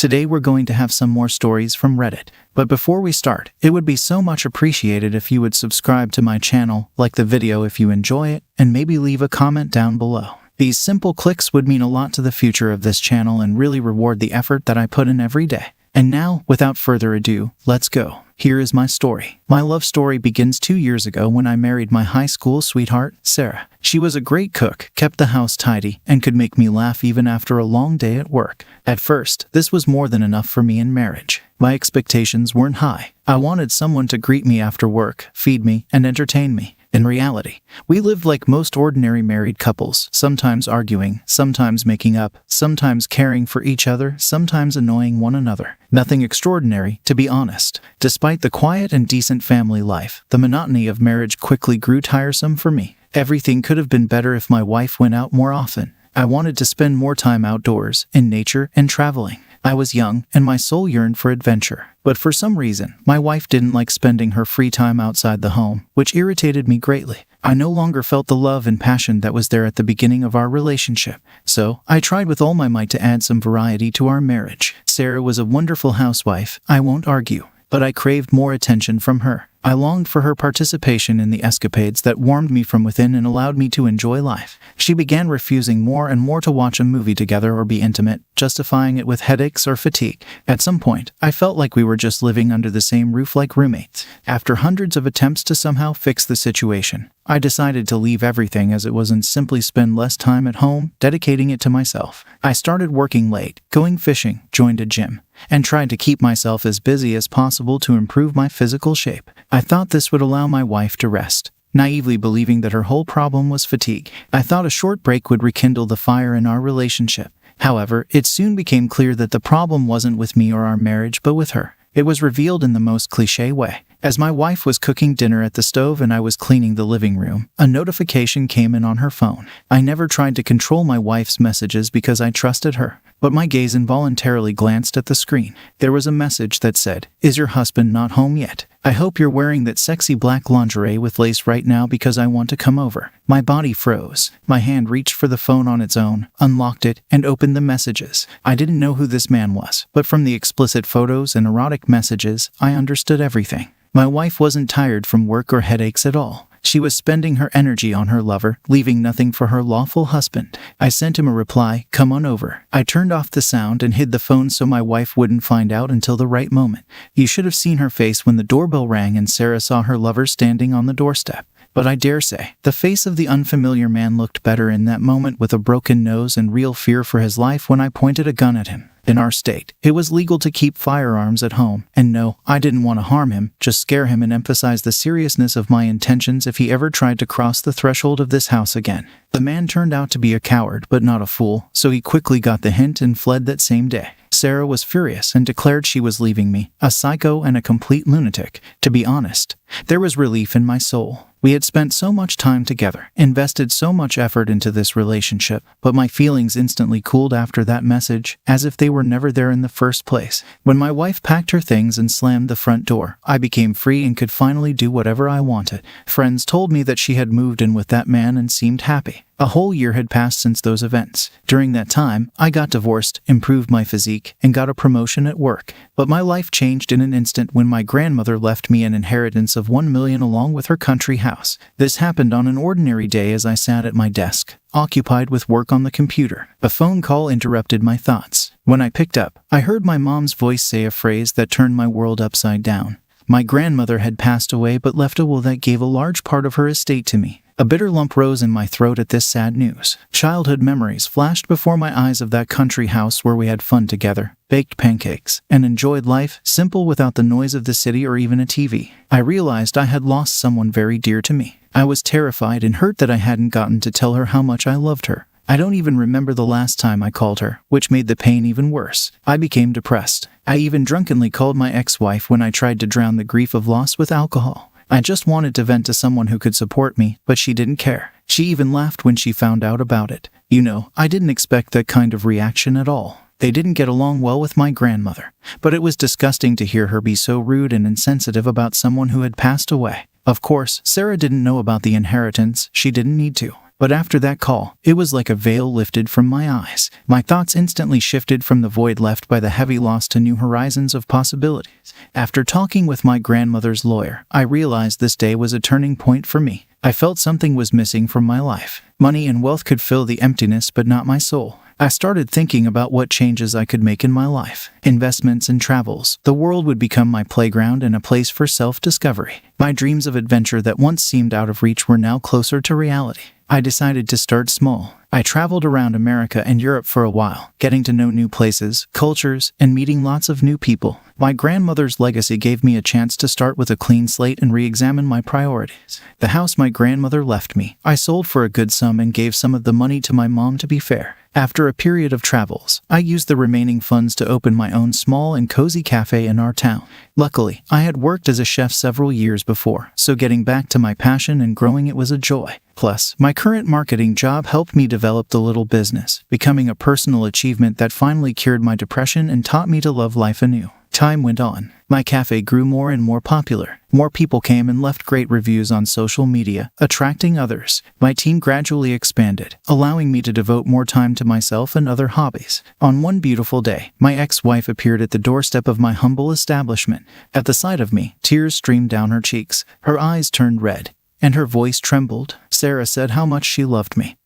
Today we're going to have some more stories from Reddit. But before we start, it would be so much appreciated if you would subscribe to my channel, like the video if you enjoy it, and maybe leave a comment down below. These simple clicks would mean a lot to the future of this channel and really reward the effort that I put in every day. And now, without further ado, let's go. Here is my story. My love story begins 2 years ago when I married my high school sweetheart, Sarah. She was a great cook, kept the house tidy, and could make me laugh even after a long day at work. At first, this was more than enough for me in marriage. My expectations weren't high. I wanted someone to greet me after work, feed me, and entertain me. In reality, we lived like most ordinary married couples, sometimes arguing, sometimes making up, sometimes caring for each other, sometimes annoying one another. Nothing extraordinary, to be honest. Despite the quiet and decent family life, the monotony of marriage quickly grew tiresome for me. Everything could have been better if my wife went out more often. I wanted to spend more time outdoors, in nature, and traveling. I was young, and my soul yearned for adventure. But for some reason, my wife didn't like spending her free time outside the home, which irritated me greatly. I no longer felt the love and passion that was there at the beginning of our relationship. So, I tried with all my might to add some variety to our marriage. Sarah was a wonderful housewife, I won't argue. But I craved more attention from her. I longed for her participation in the escapades that warmed me from within and allowed me to enjoy life. She began refusing more and more to watch a movie together or be intimate, justifying it with headaches or fatigue. At some point, I felt like we were just living under the same roof like roommates. After hundreds of attempts to somehow fix the situation, I decided to leave everything as it was and simply spend less time at home, dedicating it to myself. I started working late, going fishing, joined a gym, and tried to keep myself as busy as possible to improve my physical shape. I thought this would allow my wife to rest, naively believing that her whole problem was fatigue. I thought a short break would rekindle the fire in our relationship. However, it soon became clear that the problem wasn't with me or our marriage but with her. It was revealed in the most cliché way. As my wife was cooking dinner at the stove and I was cleaning the living room, a notification came in on her phone. I never tried to control my wife's messages because I trusted her, but my gaze involuntarily glanced at the screen. There was a message that said, "Is your husband not home yet? I hope you're wearing that sexy black lingerie with lace right now because I want to come over." My body froze. My hand reached for the phone on its own, unlocked it, and opened the messages. I didn't know who this man was, but from the explicit photos and erotic messages, I understood everything. My wife wasn't tired from work or headaches at all. She was spending her energy on her lover, leaving nothing for her lawful husband. I sent him a reply, "Come on over." I turned off the sound and hid the phone so my wife wouldn't find out until the right moment. You should have seen her face when the doorbell rang and Sarah saw her lover standing on the doorstep. But I dare say, the face of the unfamiliar man looked better in that moment with a broken nose and real fear for his life when I pointed a gun at him. In our state, it was legal to keep firearms at home, and no, I didn't want to harm him, just scare him and emphasize the seriousness of my intentions if he ever tried to cross the threshold of this house again. The man turned out to be a coward, but not a fool, so he quickly got the hint and fled that same day. Sarah was furious and declared she was leaving me, a psycho and a complete lunatic. To be honest, there was relief in my soul. We had spent so much time together, invested so much effort into this relationship, but my feelings instantly cooled after that message, as if they were never there in the first place. When my wife packed her things and slammed the front door, I became free and could finally do whatever I wanted. Friends told me that she had moved in with that man and seemed happy. A whole year had passed since those events. During that time, I got divorced, improved my physique, and got a promotion at work. But my life changed in an instant when my grandmother left me an inheritance of $1 million along with her country house. This happened on an ordinary day as I sat at my desk, occupied with work on the computer. A phone call interrupted my thoughts. When I picked up, I heard my mom's voice say a phrase that turned my world upside down. My grandmother had passed away but left a will that gave a large part of her estate to me. A bitter lump rose in my throat at this sad news. Childhood memories flashed before my eyes of that country house where we had fun together, baked pancakes, and enjoyed life, simple without the noise of the city or even a TV. I realized I had lost someone very dear to me. I was terrified and hurt that I hadn't gotten to tell her how much I loved her. I don't even remember the last time I called her, which made the pain even worse. I became depressed. I even drunkenly called my ex-wife when I tried to drown the grief of loss with alcohol. I just wanted to vent to someone who could support me, but she didn't care. She even laughed when she found out about it. You know, I didn't expect that kind of reaction at all. They didn't get along well with my grandmother, but it was disgusting to hear her be so rude and insensitive about someone who had passed away. Of course, Sarah didn't know about the inheritance, she didn't need to. But after that call, it was like a veil lifted from my eyes. My thoughts instantly shifted from the void left by the heavy loss to new horizons of possibilities. After talking with my grandmother's lawyer, I realized this day was a turning point for me. I felt something was missing from my life. Money and wealth could fill the emptiness, but not my soul. I started thinking about what changes I could make in my life. Investments and travels. The world would become my playground and a place for self-discovery. My dreams of adventure that once seemed out of reach were now closer to reality. I decided to start small. I traveled around America and Europe for a while, getting to know new places, cultures, and meeting lots of new people. My grandmother's legacy gave me a chance to start with a clean slate and re-examine my priorities. The house my grandmother left me, I sold for a good sum and gave some of the money to my mom to be fair. After a period of travels, I used the remaining funds to open my own small and cozy cafe in our town. Luckily, I had worked as a chef several years before, so getting back to my passion and growing it was a joy. Plus, my current marketing job helped me develop the little business, becoming a personal achievement that finally cured my depression and taught me to love life anew. Time went on. My cafe grew more and more popular. More people came and left great reviews on social media, attracting others. My team gradually expanded, allowing me to devote more time to myself and other hobbies. On one beautiful day, my ex-wife appeared at the doorstep of my humble establishment. At the sight of me, tears streamed down her cheeks. Her eyes turned red, and her voice trembled. Sarah said how much she loved me,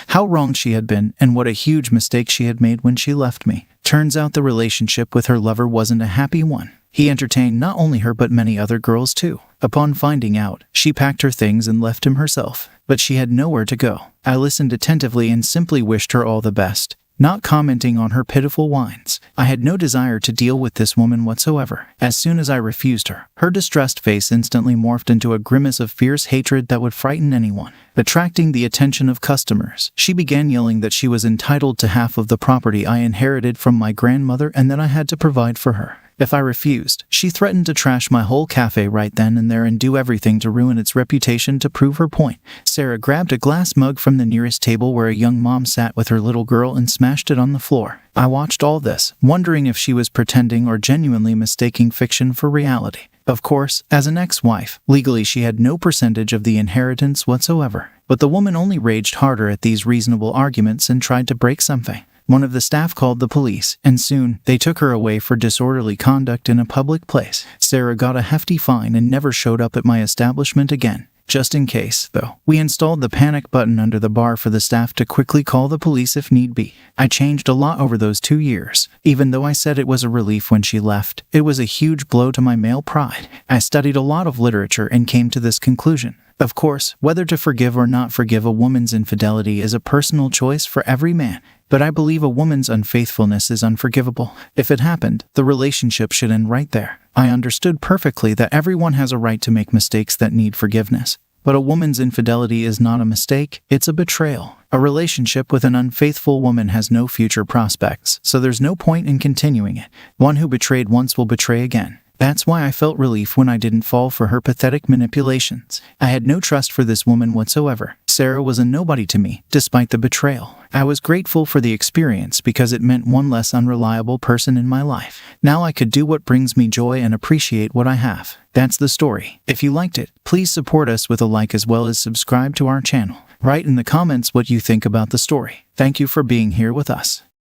how wrong she had been, and what a huge mistake she had made when she left me. Turns out the relationship with her lover wasn't a happy one. He entertained not only her but many other girls too. Upon finding out, she packed her things and left him herself. But she had nowhere to go. I listened attentively and simply wished her all the best, not commenting on her pitiful whines. I had no desire to deal with this woman whatsoever. As soon as I refused her, her distressed face instantly morphed into a grimace of fierce hatred that would frighten anyone. Attracting the attention of customers, she began yelling that she was entitled to half of the property I inherited from my grandmother and that I had to provide for her. If I refused, she threatened to trash my whole cafe right then and there and do everything to ruin its reputation to prove her point. Sarah grabbed a glass mug from the nearest table where a young mom sat with her little girl and smashed it on the floor. I watched all this, wondering if she was pretending or genuinely mistaking fiction for reality. Of course, as an ex-wife, legally she had no percentage of the inheritance whatsoever. But the woman only raged harder at these reasonable arguments and tried to break something. One of the staff called the police, and soon, they took her away for disorderly conduct in a public place. Sarah got a hefty fine and never showed up at my establishment again. Just in case, though, we installed the panic button under the bar for the staff to quickly call the police if need be. I changed a lot over those 2 years. Even though I said it was a relief when she left, it was a huge blow to my male pride. I studied a lot of literature and came to this conclusion. Of course, whether to forgive or not forgive a woman's infidelity is a personal choice for every man. But I believe a woman's unfaithfulness is unforgivable. If it happened, the relationship should end right there. I understood perfectly that everyone has a right to make mistakes that need forgiveness. But a woman's infidelity is not a mistake, it's a betrayal. A relationship with an unfaithful woman has no future prospects, so there's no point in continuing it. One who betrayed once will betray again. That's why I felt relief when I didn't fall for her pathetic manipulations. I had no trust for this woman whatsoever. Sarah was a nobody to me, despite the betrayal. I was grateful for the experience because it meant one less unreliable person in my life. Now I could do what brings me joy and appreciate what I have. That's the story. If you liked it, please support us with a like as well as subscribe to our channel. Write in the comments what you think about the story. Thank you for being here with us.